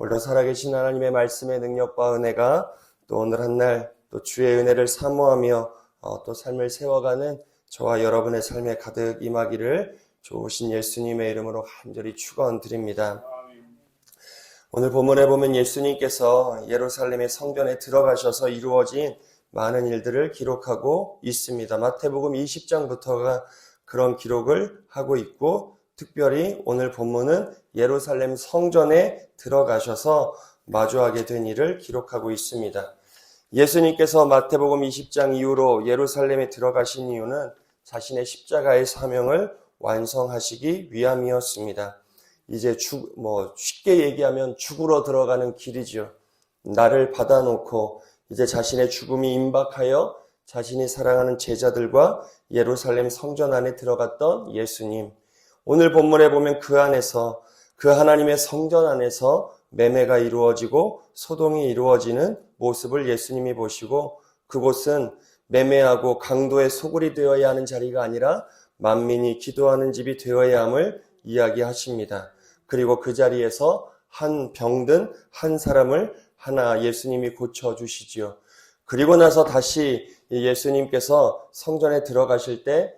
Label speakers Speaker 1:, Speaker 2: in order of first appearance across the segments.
Speaker 1: 오늘도 살아계신 하나님의 말씀의 능력과 은혜가 또 오늘 한 날 또 주의 은혜를 사모하며 또 삶을 세워가는 저와 여러분의 삶에 가득 임하기를 좋으신 예수님의 이름으로 간절히 축원드립니다. 오늘 본문에 보면 예수님께서 예루살렘의 성전에 들어가셔서 이루어진 많은 일들을 기록하고 있습니다. 마태복음 20장부터가 그런 기록을 하고 있고, 특별히 오늘 본문은 예루살렘 성전에 들어가셔서 마주하게 된 일을 기록하고 있습니다. 예수님께서 마태복음 20장 이후로 예루살렘에 들어가신 이유는 자신의 십자가의 사명을 완성하시기 위함이었습니다. 이제 쉽게 얘기하면 죽으러 들어가는 길이죠. 나를 받아놓고 이제 자신의 죽음이 임박하여 자신이 사랑하는 제자들과 예루살렘 성전 안에 들어갔던 예수님. 오늘 본문에 보면 그 안에서, 그 하나님의 성전 안에서 매매가 이루어지고 소동이 이루어지는 모습을 예수님이 보시고, 그곳은 매매하고 강도의 소굴이 되어야 하는 자리가 아니라 만민이 기도하는 집이 되어야 함을 이야기하십니다. 그리고 그 자리에서 한 병든 한 사람을 하나 예수님이 고쳐주시지요. 그리고 나서 다시 예수님께서 성전에 들어가실 때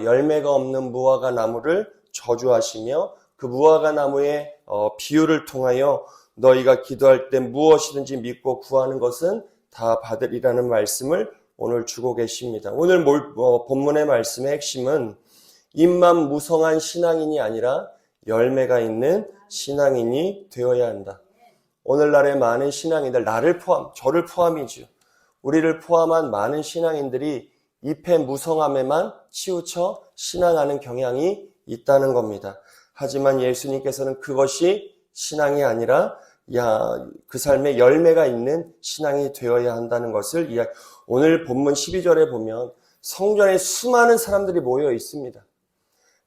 Speaker 1: 열매가 없는 무화과 나무를 저주하시며, 그 무화과 나무의 비유를 통하여 너희가 기도할 때 무엇이든지 믿고 구하는 것은 다 받으리라는 말씀을 오늘 주고 계십니다. 오늘 본문의 말씀의 핵심은 입만 무성한 신앙인이 아니라 열매가 있는 신앙인이 되어야 한다. 오늘날의 많은 신앙인들, 저를 포함이죠. 우리를 포함한 많은 신앙인들이 잎의 무성함에만 치우쳐 신앙하는 경향이 있다는 겁니다. 하지만 예수님께서는 그것이 신앙이 아니라 그 삶에 열매가 있는 신앙이 되어야 한다는 것을 오늘 본문 12절에 보면 성전에 수많은 사람들이 모여 있습니다.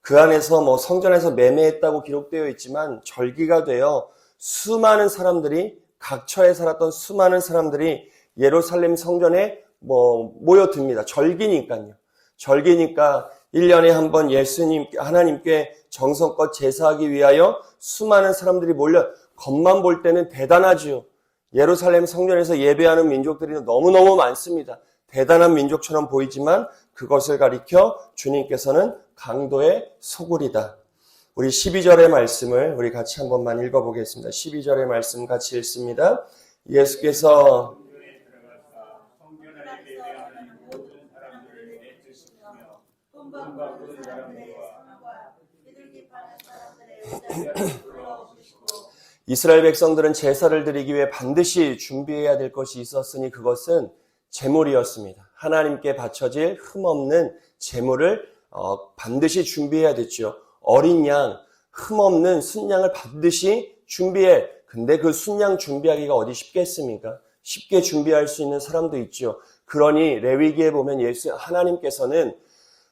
Speaker 1: 그 안에서 성전에서 매매했다고 기록되어 있지만 절기가 되어 수많은 사람들이, 각처에 살았던 수많은 사람들이 예루살렘 성전에 모여듭니다. 절기니까요. 절기니까 1년에 한 번 하나님께 정성껏 제사하기 위하여 수많은 사람들이 몰려, 겉만 볼 때는 대단하지요. 예루살렘 성전에서 예배하는 민족들이 너무너무 많습니다. 대단한 민족처럼 보이지만 그것을 가리켜 주님께서는 강도의 소굴이다. 우리 12절의 말씀을 우리 같이 한 번만 읽어보겠습니다. 12절의 말씀 같이 읽습니다. 예수께서 이스라엘 백성들은 제사를 드리기 위해 반드시 준비해야 될 것이 있었으니 그것은 제물이었습니다. 하나님께 바쳐질 흠없는 제물을 반드시 준비해야 됐죠. 어린 양, 흠없는 순양을 반드시 준비해. 근데 그 순양 준비하기가 어디 쉽겠습니까? 쉽게 준비할 수 있는 사람도 있죠. 그러니 레위기에 보면 하나님께서는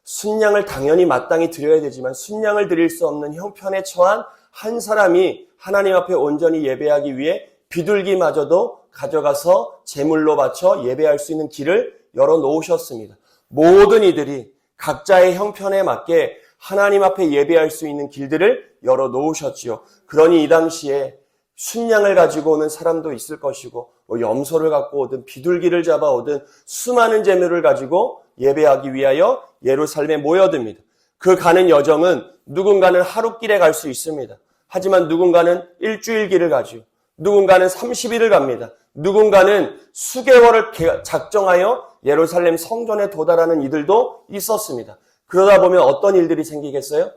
Speaker 1: 순양을 당연히 마땅히 드려야 되지만 순양을 드릴 수 없는 형편에 처한 한 사람이 하나님 앞에 온전히 예배하기 위해 비둘기마저도 가져가서 제물로 바쳐 예배할 수 있는 길을 열어놓으셨습니다. 모든 이들이 각자의 형편에 맞게 하나님 앞에 예배할 수 있는 길들을 열어놓으셨지요. 그러니 이 당시에 순양을 가지고 오는 사람도 있을 것이고, 염소를 갖고 오든 비둘기를 잡아오든 수많은 제물을 가지고 예배하기 위하여 예루살렘에 모여듭니다. 그 가는 여정은 누군가는 하루길에 갈 수 있습니다. 하지만 누군가는 일주일 길을 가죠. 누군가는 30일을 갑니다. 누군가는 수개월을 작정하여 예루살렘 성전에 도달하는 이들도 있었습니다. 그러다 보면 어떤 일들이 생기겠어요?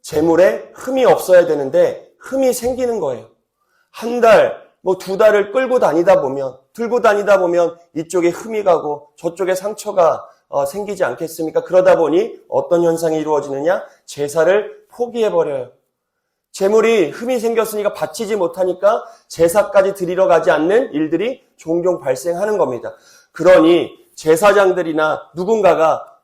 Speaker 1: 제물에 흠이 없어야 되는데 흠이 생기는 거예요. 한 달, 2달을 끌고 들고 다니다 보면 이쪽에 흠이 가고 저쪽에 상처가 생기지 않겠습니까? 그러다 보니 어떤 현상이 이루어지느냐? 제사를 포기해버려요. 제물이 흠이 생겼으니까 바치지 못하니까 제사까지 드리러 가지 않는 일들이 종종 발생하는 겁니다. 그러니 제사장들이나 누군가가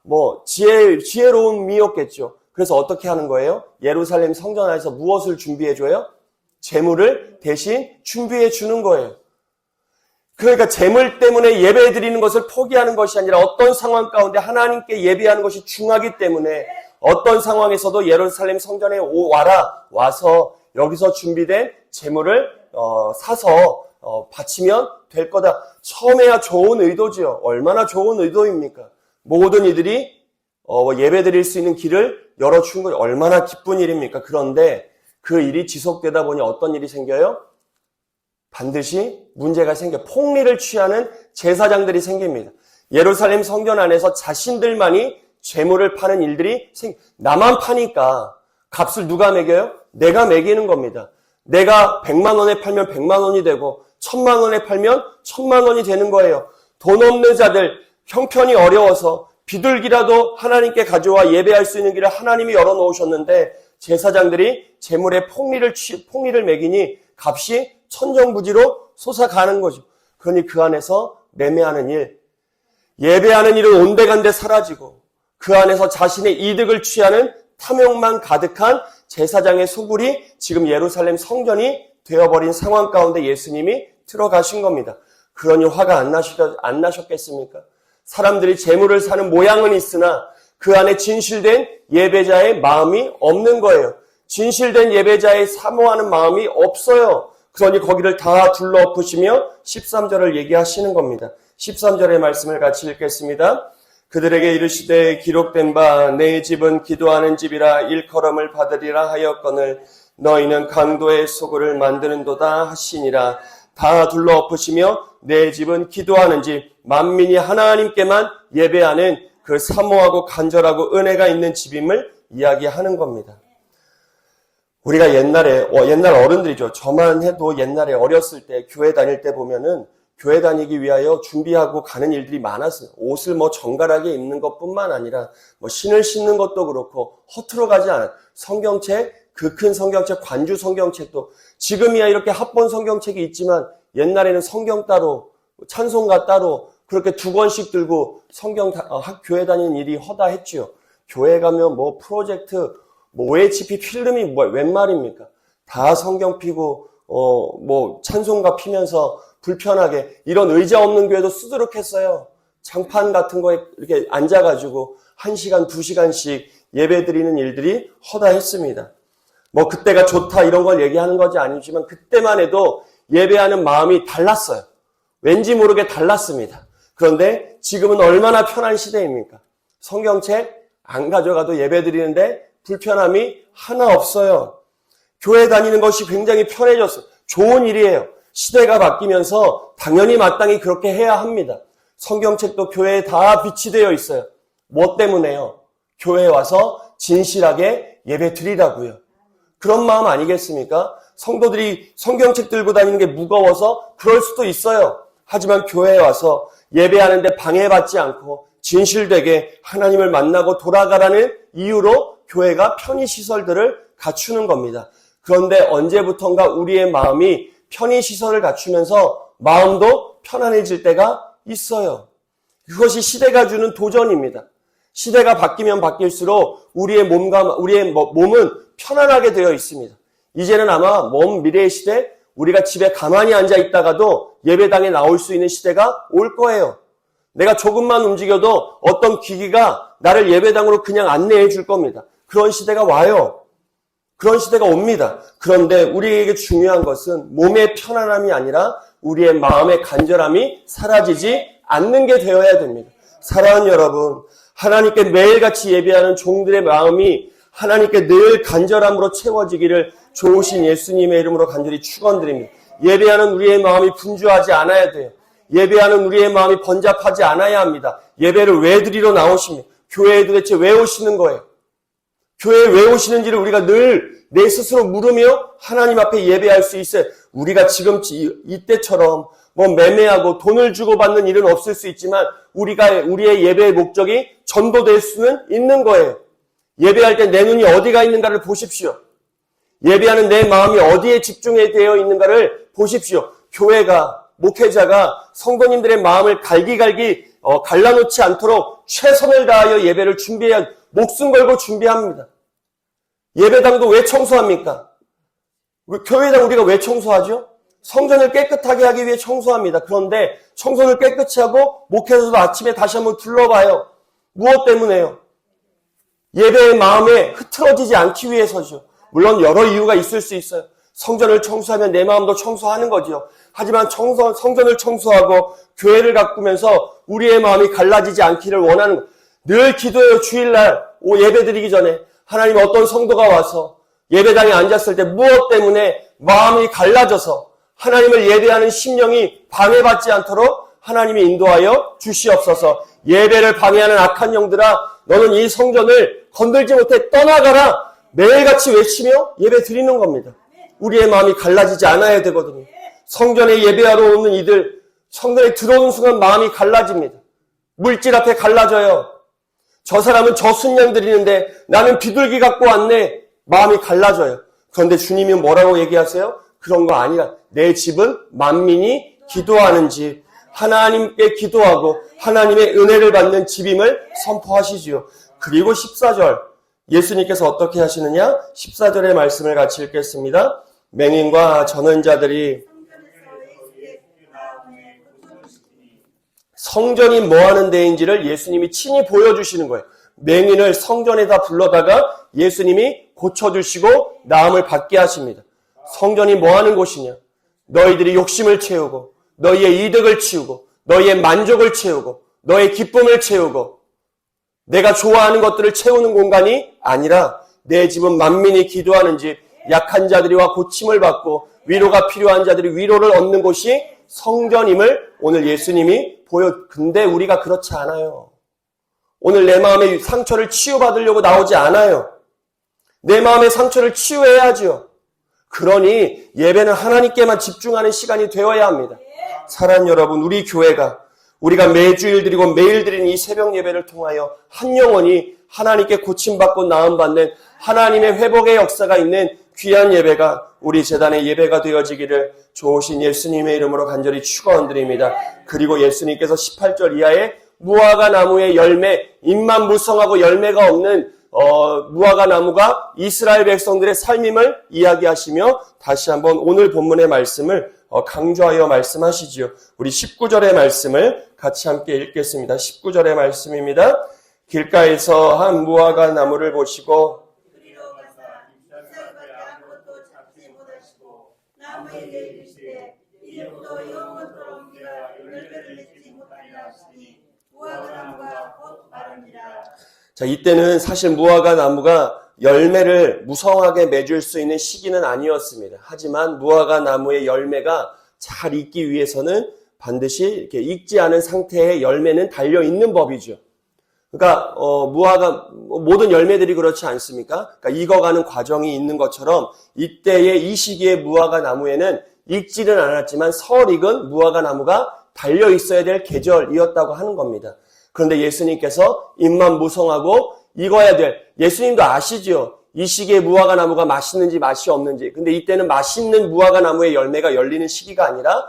Speaker 1: 지혜로운 미였겠죠. 그래서 어떻게 하는 거예요? 예루살렘 성전 안에서 무엇을 준비해줘요? 제물을 대신 준비해 주는 거예요. 그러니까 제물 때문에 예배 드리는 것을 포기하는 것이 아니라 어떤 상황 가운데 하나님께 예배하는 것이 중요하기 때문에 어떤 상황에서도 예루살렘 성전에 와서 여기서 준비된 재물을 사서 바치면 될 거다. 처음에야 좋은 의도지요. 얼마나 좋은 의도입니까? 모든 이들이 예배 드릴 수 있는 길을 열어준 거 얼마나 기쁜 일입니까? 그런데 그 일이 지속되다 보니 어떤 일이 생겨요? 반드시 문제가 생겨 폭리를 취하는 제사장들이 생깁니다. 예루살렘 성전 안에서 자신들만이 재물을 파는 일들이 나만 파니까 값을 누가 매겨요? 내가 매기는 겁니다. 내가 100만 원에 팔면 100만 원이 되고 1000만 원에 팔면 1000만 원이 되는 거예요. 돈 없는 자들, 형편이 어려워서 비둘기라도 하나님께 가져와 예배할 수 있는 길을 하나님이 열어놓으셨는데 제사장들이 재물의 폭리를 매기니 값이 천정부지로 솟아가는 거죠. 그러니 그 안에서 매매하는 일, 예배하는 일은 온데간데 사라지고 그 안에서 자신의 이득을 취하는 탐욕만 가득한 제사장의 소굴이 지금 예루살렘 성전이 되어버린 상황 가운데 예수님이 들어가신 겁니다. 그러니 화가 안 나셨겠습니까? 사람들이 재물을 사는 모양은 있으나 그 안에 진실된 예배자의 마음이 없는 거예요. 진실된 예배자의 사모하는 마음이 없어요. 그러니 거기를 다 둘러엎으시며 13절을 얘기하시는 겁니다. 13절의 말씀을 같이 읽겠습니다. 그들에게 이르시되 기록된 바 내 집은 기도하는 집이라 일컬음을 받으리라 하였거늘 너희는 강도의 소굴을 만드는도다 하시니라. 다 둘러엎으시며 내 집은 기도하는 집, 만민이 하나님께만 예배하는 그 사모하고 간절하고 은혜가 있는 집임을 이야기하는 겁니다. 우리가 옛날 어른들이죠. 저만 해도 옛날에 어렸을 때 교회 다닐 때 보면은 교회 다니기 위하여 준비하고 가는 일들이 많았어요. 옷을 정갈하게 입는 것뿐만 아니라 신을 신는 것도 그렇고 허투루 가지 않아요. 성경책, 그 큰 성경책, 관주 성경책도 지금이야 이렇게 합본 성경책이 있지만 옛날에는 성경 따로, 찬송가 따로 그렇게 2권씩 들고 교회 다니는 일이 허다했지요. 교회 가면 프로젝트, OHP 필름이 웬 말입니까? 다 성경 피고, 찬송가 피면서 불편하게 이런 의자 없는 교회도 수두룩했어요. 장판 같은 거에 이렇게 앉아가지고 1시간, 2시간씩 예배 드리는 일들이 허다했습니다. 그때가 좋다 이런 걸 얘기하는 것이 아니지만 그때만 해도 예배하는 마음이 달랐어요. 왠지 모르게 달랐습니다. 그런데 지금은 얼마나 편한 시대입니까? 성경책 안 가져가도 예배 드리는데 불편함이 하나 없어요. 교회 다니는 것이 굉장히 편해졌어요. 좋은 일이에요. 시대가 바뀌면서 당연히 마땅히 그렇게 해야 합니다. 성경책도 교회에 다 비치되어 있어요. 뭐 때문에요? 교회에 와서 진실하게 예배 드리라고요. 그런 마음 아니겠습니까? 성도들이 성경책 들고 다니는 게 무거워서 그럴 수도 있어요. 하지만 교회에 와서 예배하는데 방해받지 않고 진실되게 하나님을 만나고 돌아가라는 이유로 교회가 편의시설들을 갖추는 겁니다. 그런데 언제부턴가 우리의 마음이 편의시설을 갖추면서 마음도 편안해질 때가 있어요. 그것이 시대가 주는 도전입니다. 시대가 바뀌면 바뀔수록 우리의 몸은 편안하게 되어 있습니다. 이제는 아마 먼 미래의 시대, 우리가 집에 가만히 앉아 있다가도 예배당에 나올 수 있는 시대가 올 거예요. 내가 조금만 움직여도 어떤 기기가 나를 예배당으로 그냥 안내해 줄 겁니다. 그런 시대가 와요. 그런 시대가 옵니다. 그런데 우리에게 중요한 것은 몸의 편안함이 아니라 우리의 마음의 간절함이 사라지지 않는 게 되어야 됩니다. 사랑하는 여러분, 하나님께 매일같이 예배하는 종들의 마음이 하나님께 늘 간절함으로 채워지기를 좋으신 예수님의 이름으로 간절히 축원드립니다. 예배하는 우리의 마음이 분주하지 않아야 돼요. 예배하는 우리의 마음이 번잡하지 않아야 합니다. 예배를 왜 드리러 나오십니까? 교회에 도대체 왜 오시는 거예요? 교회에 왜 오시는지를 우리가 늘 내 스스로 물으며 하나님 앞에 예배할 수 있어요. 우리가 지금 이때처럼 매매하고 돈을 주고받는 일은 없을 수 있지만 우리의 예배의 목적이 전도될 수는 있는 거예요. 예배할 때 내 눈이 어디가 있는가를 보십시오. 예배하는 내 마음이 어디에 집중되어 있는가를 보십시오. 교회가, 목회자가 성도님들의 마음을 갈라놓지 않도록 최선을 다하여 예배를 준비해야, 목숨 걸고 준비합니다. 예배당도 왜 청소합니까? 교회당 우리가 왜 청소하죠? 성전을 깨끗하게 하기 위해 청소합니다. 그런데 청소를 깨끗이 하고 목회자도 아침에 다시 한번 둘러봐요. 무엇 때문에요? 예배의 마음에 흐트러지지 않기 위해서죠. 물론 여러 이유가 있을 수 있어요. 성전을 청소하면 내 마음도 청소하는 거지요. 하지만 성전을 청소하고 교회를 가꾸면서 우리의 마음이 갈라지지 않기를 원하는 거예요. 늘 기도해요. 주일날 예배 드리기 전에 하나님 어떤 성도가 와서 예배당에 앉았을 때 무엇 때문에 마음이 갈라져서 하나님을 예배하는 심령이 방해받지 않도록 하나님이 인도하여 주시옵소서. 예배를 방해하는 악한 영들아, 너는 이 성전을 건들지 못해 떠나가라. 매일같이 외치며 예배 드리는 겁니다. 우리의 마음이 갈라지지 않아야 되거든요. 성전에 예배하러 오는 이들, 성전에 들어오는 순간 마음이 갈라집니다. 물질 앞에 갈라져요. 저 사람은 저 순양 드리는데 나는 비둘기 갖고 왔네. 마음이 갈라져요. 그런데 주님이 뭐라고 얘기하세요? 그런 거 아니라 내 집은 만민이 기도하는 집, 하나님께 기도하고 하나님의 은혜를 받는 집임을 선포하시지요. 그리고 14절 예수님께서 어떻게 하시느냐? 14절의 말씀을 같이 읽겠습니다. 맹인과 전원자들이 성전이 뭐하는 데인지를 예수님이 친히 보여주시는 거예요. 맹인을 성전에다 불러다가 예수님이 고쳐주시고 나음을 받게 하십니다. 성전이 뭐하는 곳이냐? 너희들이 욕심을 채우고 너희의 이득을 채우고 너희의 만족을 채우고 너의 기쁨을 채우고 내가 좋아하는 것들을 채우는 공간이 아니라 내 집은 만민이 기도하는 집, 약한 자들이와 고침을 받고 위로가 필요한 자들이 위로를 얻는 곳이 성전임을 오늘 예수님이 근데 우리가 그렇지 않아요. 오늘 내 마음의 상처를 치유받으려고 나오지 않아요. 내 마음의 상처를 치유해야지요. 그러니 예배는 하나님께만 집중하는 시간이 되어야 합니다. 사랑하는 여러분, 우리 교회가 우리가 매주일 드리고 매일 드리는 이 새벽 예배를 통하여 한 영혼이 하나님께 고침받고 나음받는 하나님의 회복의 역사가 있는 귀한 예배가 우리 재단의 예배가 되어지기를 좋으신 예수님의 이름으로 간절히 축원드립니다. 그리고 예수님께서 18절 이하에 무화과 나무의 열매, 잎만 무성하고 열매가 없는 무화과 나무가 이스라엘 백성들의 삶임을 이야기하시며 다시 한번 오늘 본문의 말씀을 강조하여 말씀하시지요. 우리 19절의 말씀을 같이 함께 읽겠습니다. 19절의 말씀입니다. 길가에서 한 무화과 나무를 보시고 나무에게 이르시되 이름도 영원토록 네가 열매를 맺지 못하리라 하시니 무화과 나무가 곧 마르니라. 자, 이때는 사실 무화과 나무가 열매를 무성하게 맺을 수 있는 시기는 아니었습니다. 하지만 무화과 나무의 열매가 잘 익기 위해서는 반드시 이렇게 익지 않은 상태의 열매는 달려 있는 법이죠. 그러니까 모든 열매들이 그렇지 않습니까? 그러니까 익어가는 과정이 있는 것처럼 이때의 이 시기의 무화과 나무에는 익지는 않았지만 설익은 무화과 나무가 달려 있어야 될 계절이었다고 하는 겁니다. 그런데 예수님께서 잎만 무성하고 익어야 될, 예수님도 아시죠? 이 시기에 무화과 나무가 맛있는지 맛이 없는지. 근데 이때는 맛있는 무화과 나무의 열매가 열리는 시기가 아니라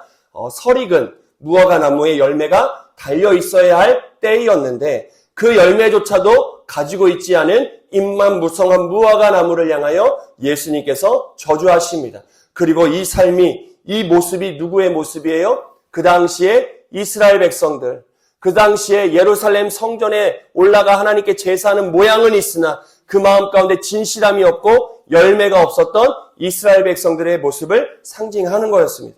Speaker 1: 설익은 무화과 나무의 열매가 달려 있어야 할 때이었는데 그 열매조차도 가지고 있지 않은 잎만 무성한 무화과 나무를 향하여 예수님께서 저주하십니다. 그리고 이 삶이, 이 모습이 누구의 모습이에요? 그 당시에 이스라엘 백성들, 그 당시에 예루살렘 성전에 올라가 하나님께 제사하는 모양은 있으나 그 마음 가운데 진실함이 없고 열매가 없었던 이스라엘 백성들의 모습을 상징하는 거였습니다.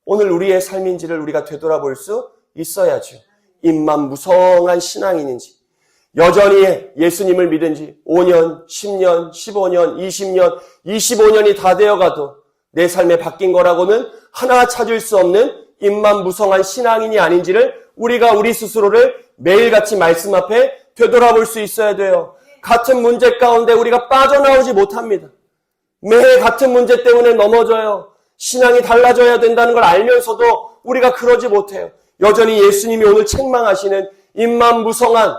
Speaker 1: 오늘 우리의 삶인지를 우리가 되돌아볼 수 있어야죠. 잎만 무성한 신앙인인지, 여전히 예수님을 믿은 지 5년, 10년, 15년, 20년, 25년이 다 되어가도 내 삶에 바뀐 거라고는 하나 찾을 수 없는 잎만 무성한 신앙인이 아닌지를 우리가 우리 스스로를 매일같이 말씀 앞에 되돌아볼 수 있어야 돼요. 같은 문제 가운데 우리가 빠져나오지 못합니다. 매일 같은 문제 때문에 넘어져요. 신앙이 달라져야 된다는 걸 알면서도 우리가 그러지 못해요. 여전히 예수님이 오늘 책망하시는 잎만 무성한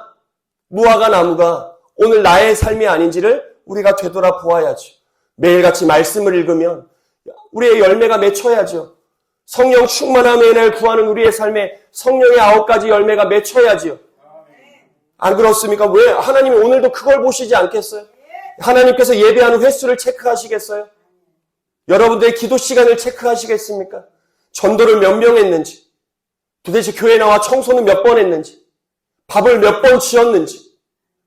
Speaker 1: 무화과 나무가 오늘 나의 삶이 아닌지를 우리가 되돌아보아야죠. 매일같이 말씀을 읽으면 우리의 열매가 맺혀야죠. 성령 충만함의 은혜를 구하는 우리의 삶에 성령의 9가지 열매가 맺혀야지요. 안 그렇습니까? 왜 하나님이 오늘도 그걸 보시지 않겠어요? 하나님께서 예배하는 횟수를 체크하시겠어요? 여러분들의 기도 시간을 체크하시겠습니까? 전도를 몇 명 했는지, 도대체 교회 나와 청소는 몇 번 했는지, 밥을 몇 번 지었는지,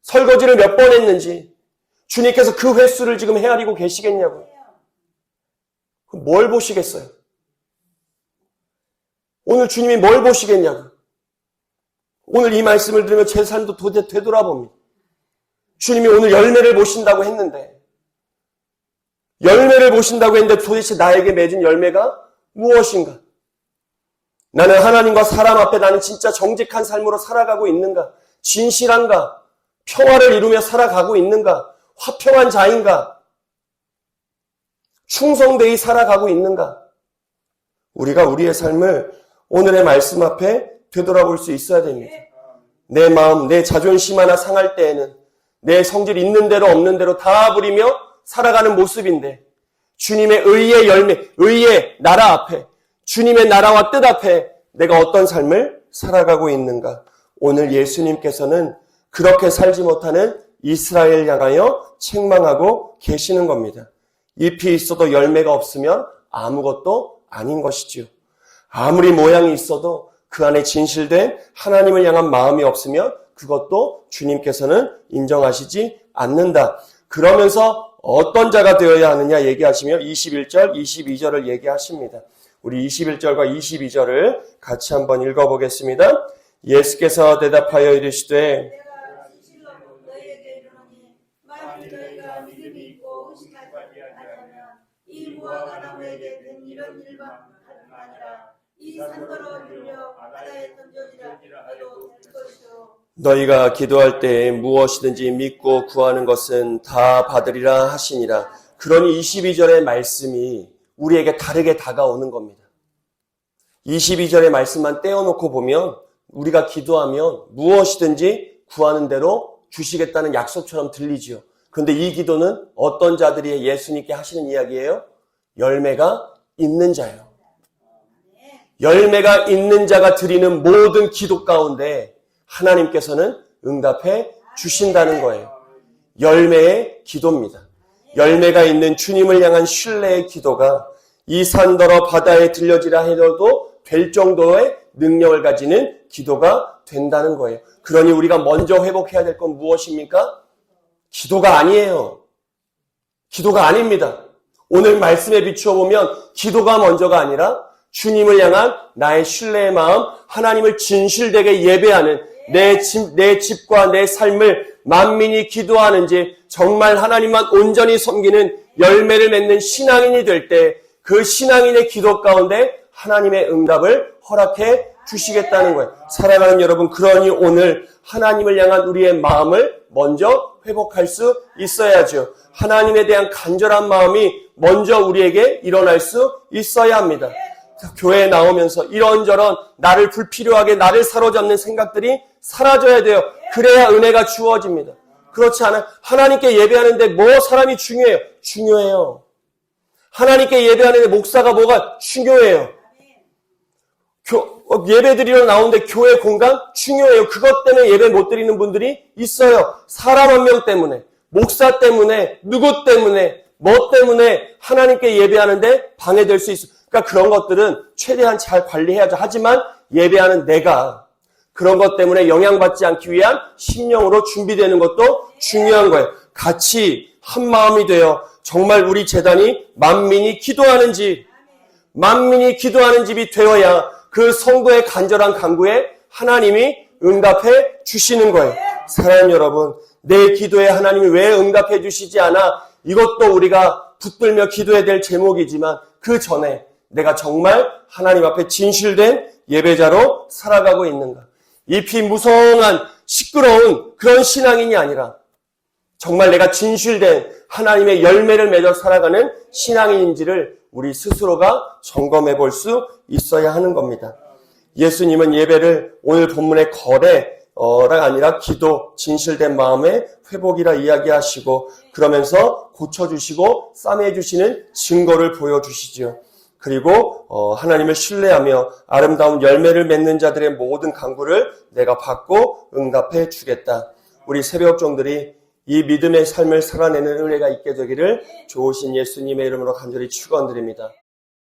Speaker 1: 설거지를 몇 번 했는지, 주님께서 그 횟수를 지금 헤아리고 계시겠냐고요. 뭘 보시겠어요? 오늘 주님이 뭘 보시겠냐고요. 오늘 이 말씀을 들으면 제 삶도 도대체 되돌아봅니다. 주님이 오늘 열매를 보신다고 했는데 도대체 나에게 맺은 열매가 무엇인가? 나는 하나님과 사람 앞에 나는 진짜 정직한 삶으로 살아가고 있는가? 진실한가? 평화를 이루며 살아가고 있는가? 화평한 자인가? 충성되이 살아가고 있는가? 우리가 우리의 삶을 오늘의 말씀 앞에 되돌아볼 수 있어야 됩니다. 내 마음, 내 자존심 하나 상할 때에는 내 성질 있는 대로 없는 대로 다 부리며 살아가는 모습인데 주님의 의의 열매, 의의 나라 앞에, 주님의 나라와 뜻 앞에 내가 어떤 삶을 살아가고 있는가? 오늘 예수님께서는 그렇게 살지 못하는 이스라엘 향하여 책망하고 계시는 겁니다. 잎이 있어도 열매가 없으면 아무것도 아닌 것이지요. 아무리 모양이 있어도 그 안에 진실된 하나님을 향한 마음이 없으면 그것도 주님께서는 인정하시지 않는다. 그러면서 어떤 자가 되어야 하느냐 얘기하시며 21절, 22절을 얘기하십니다. 우리 21절과 22절을 같이 한번 읽어보겠습니다. 예수께서 대답하여 이르시되
Speaker 2: 내가 진실로 너희에게 이르노니 만일 너희가 믿음이 있고 의심하지 아니하면 이 무화과 나무에게 된 이런 일만 아니라 이 산더러 들려 바다에 던져지라 해도 될 것이요.
Speaker 1: 너희가 기도할 때 무엇이든지 믿고 구하는 것은 다 받으리라 하시니라. 그러니 22절의 말씀이 우리에게 다르게 다가오는 겁니다. 22절의 말씀만 떼어놓고 보면 우리가 기도하면 무엇이든지 구하는 대로 주시겠다는 약속처럼 들리지요. 그런데 이 기도는 어떤 자들이 예수님께 하시는 이야기예요? 열매가 있는 자예요. 열매가 있는 자가 드리는 모든 기도 가운데 하나님께서는 응답해 주신다는 거예요. 열매의 기도입니다. 열매가 있는 주님을 향한 신뢰의 기도가 이 산더러 바다에 들려지라 해도 될 정도의 능력을 가지는 기도가 된다는 거예요. 그러니 우리가 먼저 회복해야 될 건 무엇입니까? 기도가 아니에요. 기도가 아닙니다. 오늘 말씀에 비추어 보면 기도가 먼저가 아니라 주님을 향한 나의 신뢰의 마음, 하나님을 진실되게 예배하는 내 집과 내 삶을 만민이 기도하는지 정말 하나님만 온전히 섬기는 열매를 맺는 신앙인이 될 때 그 신앙인의 기도 가운데 하나님의 응답을 허락해 주시겠다는 거예요. 사랑하는 여러분, 그러니 오늘 하나님을 향한 우리의 마음을 먼저 회복할 수 있어야죠. 하나님에 대한 간절한 마음이 먼저 우리에게 일어날 수 있어야 합니다. 교회에 나오면서 이런저런 나를 불필요하게 나를 사로잡는 생각들이 사라져야 돼요. 그래야 은혜가 주어집니다. 그렇지 않아요. 하나님께 예배하는데 뭐 사람이 중요해요? 중요해요. 하나님께 예배하는데 목사가 뭐가 중요해요. 예배 드리러 나오는데 교회 공간 중요해요. 그것 때문에 예배 못 드리는 분들이 있어요. 사람 한 명 때문에, 목사 때문에, 누구 때문에, 뭐 때문에 하나님께 예배하는데 방해될 수 있어요. 그러니까 그런 것들은 최대한 잘 관리해야죠. 하지만 예배하는 내가 그런 것 때문에 영향받지 않기 위한 심령으로 준비되는 것도 중요한 거예요. 같이 한 마음이 되어 정말 우리 재단이 만민이 기도하는 집이 되어야 그 성도의 간절한 간구에 하나님이 응답해 주시는 거예요. 사랑하는 여러분, 내 기도에 하나님이 왜 응답해 주시지 않아? 이것도 우리가 붙들며 기도해야 될 제목이지만 그 전에 내가 정말 하나님 앞에 진실된 예배자로 살아가고 있는가? 잎이 무성한 시끄러운 그런 신앙인이 아니라 정말 내가 진실된 하나님의 열매를 맺어 살아가는 신앙인인지를 우리 스스로가 점검해 볼 수 있어야 하는 겁니다. 예수님은 예배를 오늘 본문의 거래가 아니라 기도, 진실된 마음의 회복이라 이야기하시고 그러면서 고쳐주시고 싸매주시는 증거를 보여주시지요. 그리고 하나님을 신뢰하며 아름다운 열매를 맺는 자들의 모든 간구를 내가 받고 응답해 주겠다. 우리 새벽종들이 이 믿음의 삶을 살아내는 은혜가 있게 되기를 좋으신 예수님의 이름으로 간절히 축원드립니다.